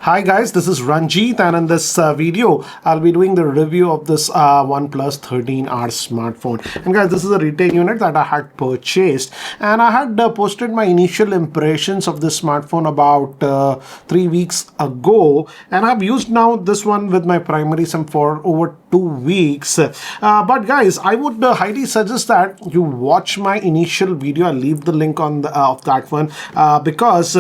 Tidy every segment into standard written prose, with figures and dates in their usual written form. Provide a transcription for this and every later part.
Hi guys, this is Ranjit, and in this video I'll be doing the review of this OnePlus 13R smartphone. And guys, this is a retail unit that I had purchased, and I had posted my initial impressions of this smartphone about 3 weeks ago, and I've used now this one with my primary SIM for over 2 weeks. But guys, I would highly suggest that you watch my initial video. I'll leave the link on the, of that one because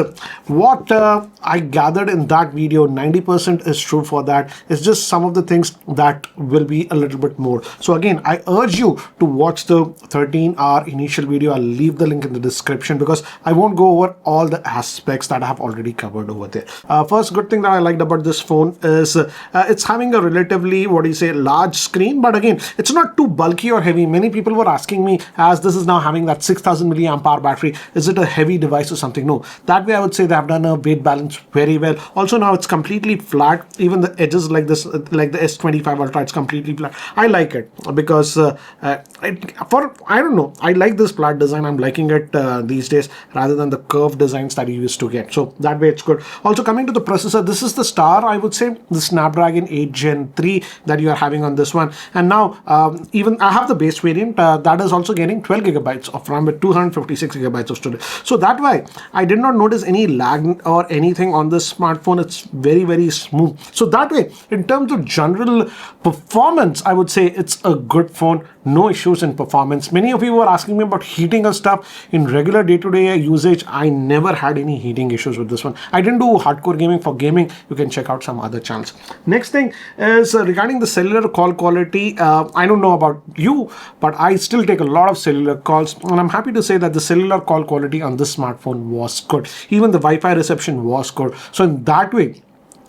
what I gathered in that video, 90% is true for that. It's just some of the things that will be a little bit more. So again, I urge you to watch the 13R initial video. I'll leave the link in the description because I won't go over all the aspects that I have already covered over there. First good thing that I liked about this phone is it's having a relatively, what do you say, large screen, but again, it's not too bulky or heavy. Many people were asking me, as this is now having that 6000 milliamp hour battery, is it a heavy device or something? No, that way I would say they have done a weight balance very well. Also now it's completely flat. Even the edges like this, like the S25 Ultra, it's completely flat. I like it because I don't know, I like this flat design. I'm liking it these days rather than the curved designs that you used to get. So that way it's good. Also coming to the processor, this is the star, I would say, the Snapdragon 8 Gen 3 that you are having on this one. And now even I have the base variant that is also getting 12 gigabytes of RAM with 256 gigabytes of storage. So that way I did not notice any lag or anything on this smartphone. It's very smooth. So that way, in terms of general performance, I would say it's a good phone. No issues in performance. Many of you were asking me about heating or stuff. In regular day-to-day usage, I never had any heating issues with this one. I didn't do hardcore gaming. For gaming, you can check out some other channels. Next thing is regarding the cellular call quality. I don't know about you, but I still take a lot of cellular calls, and I'm happy to say that the cellular call quality on this smartphone was good. Even the Wi-Fi reception was good. So in that way,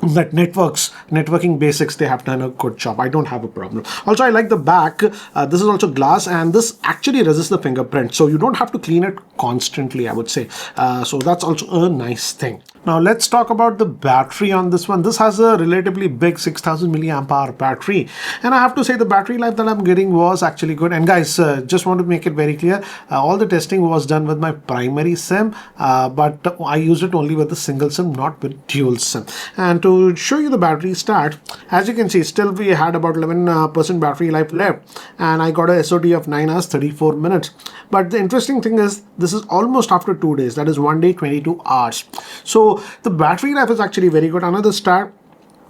that networking basics, they have done a good job. I don't have a problem. Also, I like the back. This is also glass, and this actually resists the fingerprint, so you don't have to clean it constantly, I would say. So that's also a nice thing. Now let's talk about the battery on this one. This has a relatively big 6000 milliamp hour battery, and I have to say the battery life that I'm getting was actually good. And guys, just want to make it very clear, all the testing was done with my primary SIM, but I used it only with the single SIM, not with dual SIM. And to show you the battery stat, as you can see, still we had about 11% battery life left, and I got a SOT of 9 hours 34 minutes. But the interesting thing is, this is almost after 2 days, that is 1 day 22 hours. So the battery life is actually very good. Another stat,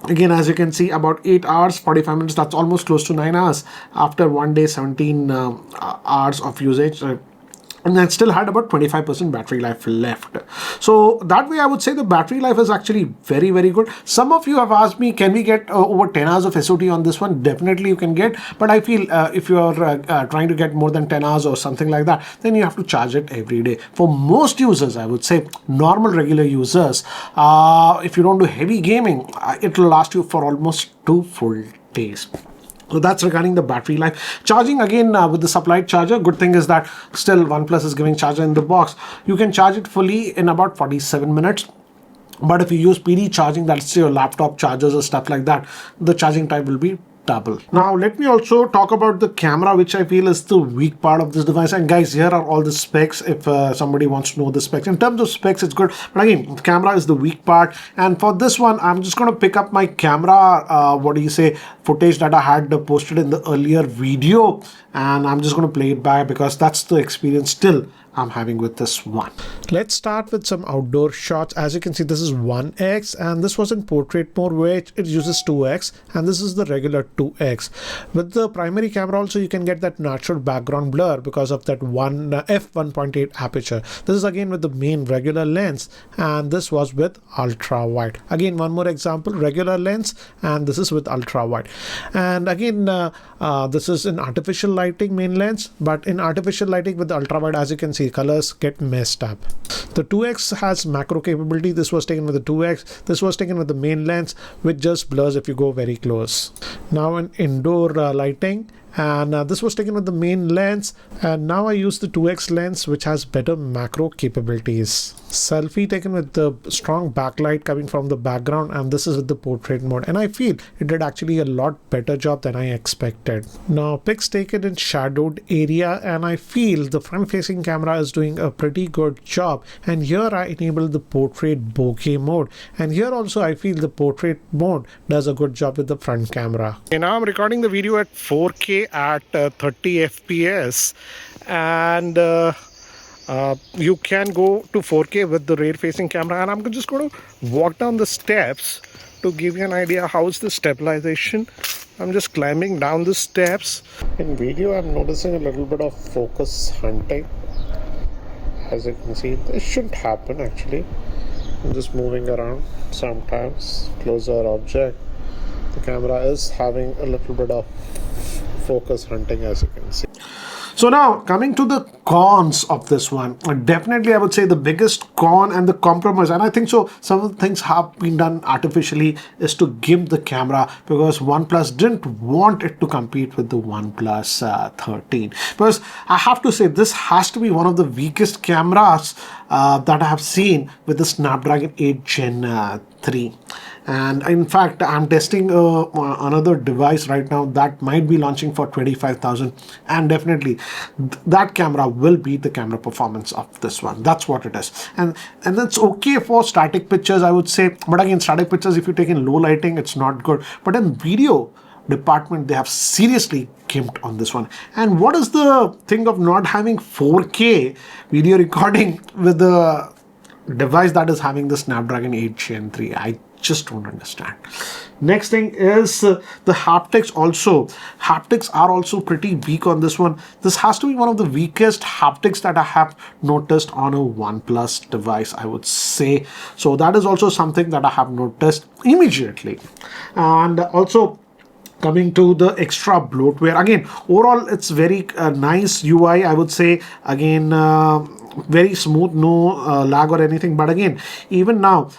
again, as you can see, about 8 hours 45 minutes, that's almost close to 9 hours after 1 day 17 hours of usage. And then still had about 25% battery life left. So that way I would say the battery life is actually very good. Some of you have asked me, can we get over 10 hours of SOT on this one? Definitely you can get, but I feel if you are trying to get more than 10 hours or something like that, then you have to charge it every day. For most users, I would say, normal regular users, if you don't do heavy gaming, it will last you for almost 2 full days. So that's regarding the battery life. Charging, again, with the supplied charger, good thing is that still OnePlus is giving charger in the box. You can charge it fully in about 47 minutes. But if you use PD charging, that's your laptop chargers or stuff like that, the charging time will be double. Now let me also talk about the camera, which I feel is the weak part of this device. And guys, here are all the specs if somebody wants to know the specs. In terms of specs, it's good, but again, the camera is the weak part. And for this one, I'm just going to pick up my camera footage that I had posted in the earlier video, and I'm just going to play it back because that's the experience still I'm having with this one. Let's start with some outdoor shots. As you can see, this is 1x, and this was in portrait mode, where it uses 2x, and this is the regular 2x. With the primary camera also, you can get that natural background blur because of that f1.8 aperture. This is again with the main regular lens, and this was with ultra wide. Again, one more example, regular lens, and this is with ultra wide. And again, this is in artificial lighting main lens, but in artificial lighting with the ultra wide, as you can see, colors get messed up. The 2x has macro capability. This was taken with the 2x. This was taken with the main lens, which just blurs if you go very close. Now in indoor lighting, and this was taken with the main lens, and now I use the 2x lens, which has better macro capabilities. Selfie taken with the strong backlight coming from the background, and this is with the portrait mode, and I feel it did actually a lot better job than I expected. Now pics taken in shadowed area, and I feel the front facing camera is doing a pretty good job, and here I enabled the portrait bokeh mode, and here also I feel the portrait mode does a good job with the front camera. Okay, now I'm recording the video at 4K at 30 FPS, and you can go to 4K with the rear facing camera, and I'm just going to walk down the steps to give you an idea how's the stabilization. I'm just climbing down the steps. In video I'm noticing a little bit of focus hunting. As you can see, this shouldn't happen actually. I'm just moving around sometimes, closer object. The camera is having a little bit of focus hunting, as you can see. So now coming to the cons of this one, definitely I would say the biggest con and the compromise, and I think so some of the things have been done artificially, is to gimp the camera, because OnePlus didn't want it to compete with the OnePlus 13. Because I have to say this has to be one of the weakest cameras that I have seen with the Snapdragon 8 Gen 3. And in fact, I'm testing another device right now that might be launching for 25,000, and definitely that camera will beat the camera performance of this one. That's what it is, and that's okay for static pictures, I would say. But again, static pictures, if you take in low lighting, it's not good. But in video department, they have seriously gimped on this one. And what is the thing of not having 4K video recording with the device that is having the Snapdragon 8 Gen 3? I just don't understand. Next thing is the haptics. Also, haptics are also pretty weak on this one. This has to be one of the weakest haptics that I have noticed on a OnePlus device, I would say. So that is also something that I have noticed immediately. And also, coming to the extra bloatware, again, overall it's very nice UI, I would say. Again, very smooth, no lag or anything. But again, even now,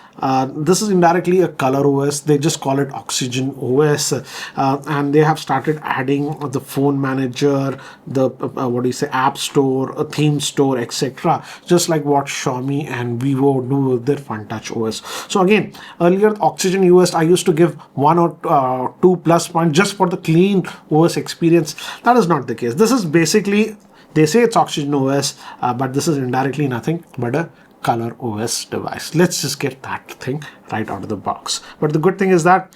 this is indirectly a color OS. They just call it Oxygen OS, and they have started adding the phone manager, the what do you say, app store, a theme store, etc., just like what Xiaomi and Vivo do with their FunTouch OS. So again, earlier Oxygen OS, I used to give 1 or 2 plus points just for the clean OS experience. That is not the case. This is basically, they say it's Oxygen OS, but this is indirectly nothing but a color OS device. Let's just get that thing right out of the box. But the good thing is that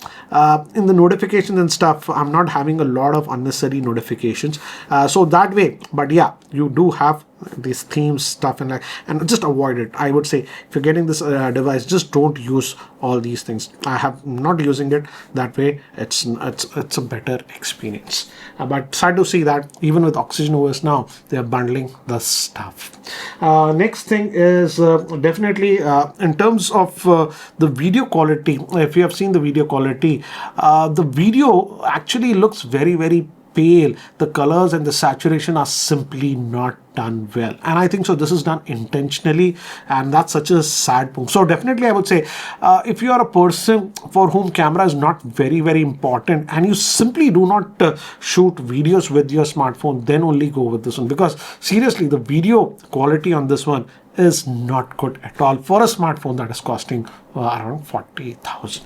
in the notifications and stuff, I'm not having a lot of unnecessary notifications. So that way, but yeah, you do have these themes stuff, and just avoid it. I would say if you're getting this device, just don't use all these things. I have not using it that way. It's a better experience. But sad to see that even with Oxygen OS now, they are bundling the stuff. Next thing is definitely in terms of the video quality. If you have seen the video quality, the video actually looks very, very pale. The colors and the saturation are simply not done well, and I think so this is done intentionally, and that's such a sad point. So definitely I would say if you are a person for whom camera is not very, very important, and you simply do not shoot videos with your smartphone, then only go with this one, because seriously the video quality on this one is not good at all for a smartphone that is costing around 40,000.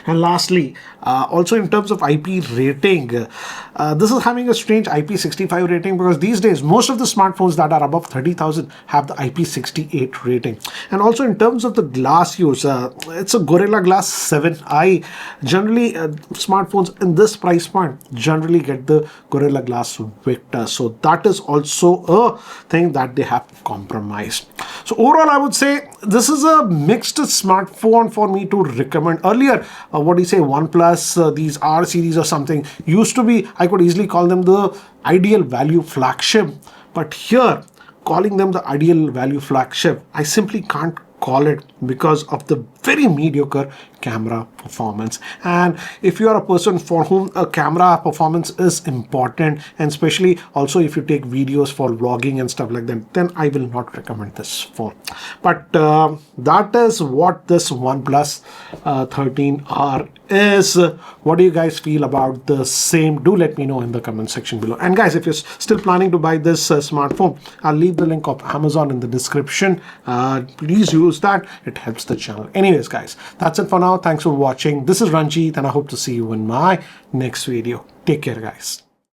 And lastly, also in terms of IP rating, this is having a strange IP65 rating, because these days most of the smartphones that are above 30,000 have the IP68 rating. And also in terms of the glass use, it's a Gorilla Glass 7i. Generally, smartphones in this price point generally get the Gorilla Glass Victor. So that is also a thing that they have compromised. So overall, I would say this is a mixed smartphone for me to recommend. Earlier, what do you say, OnePlus, these R series or something, used to be, I could easily call them the ideal value flagship. But here, calling them the ideal value flagship, I simply can't call it because of the very mediocre camera performance. And if you are a person for whom a camera performance is important, and especially also if you take videos for vlogging and stuff like that, then I will not recommend this phone. But that is what this OnePlus 13R is. What do you guys feel about the same? Do let me know in the comment section below. And guys, if you're still planning to buy this smartphone, I'll leave the link of Amazon in the description. Please use that, it helps the channel. Anyways guys, that's it for now. Thanks for watching. This is Ranjit and I hope to see you in my next video. Take care guys.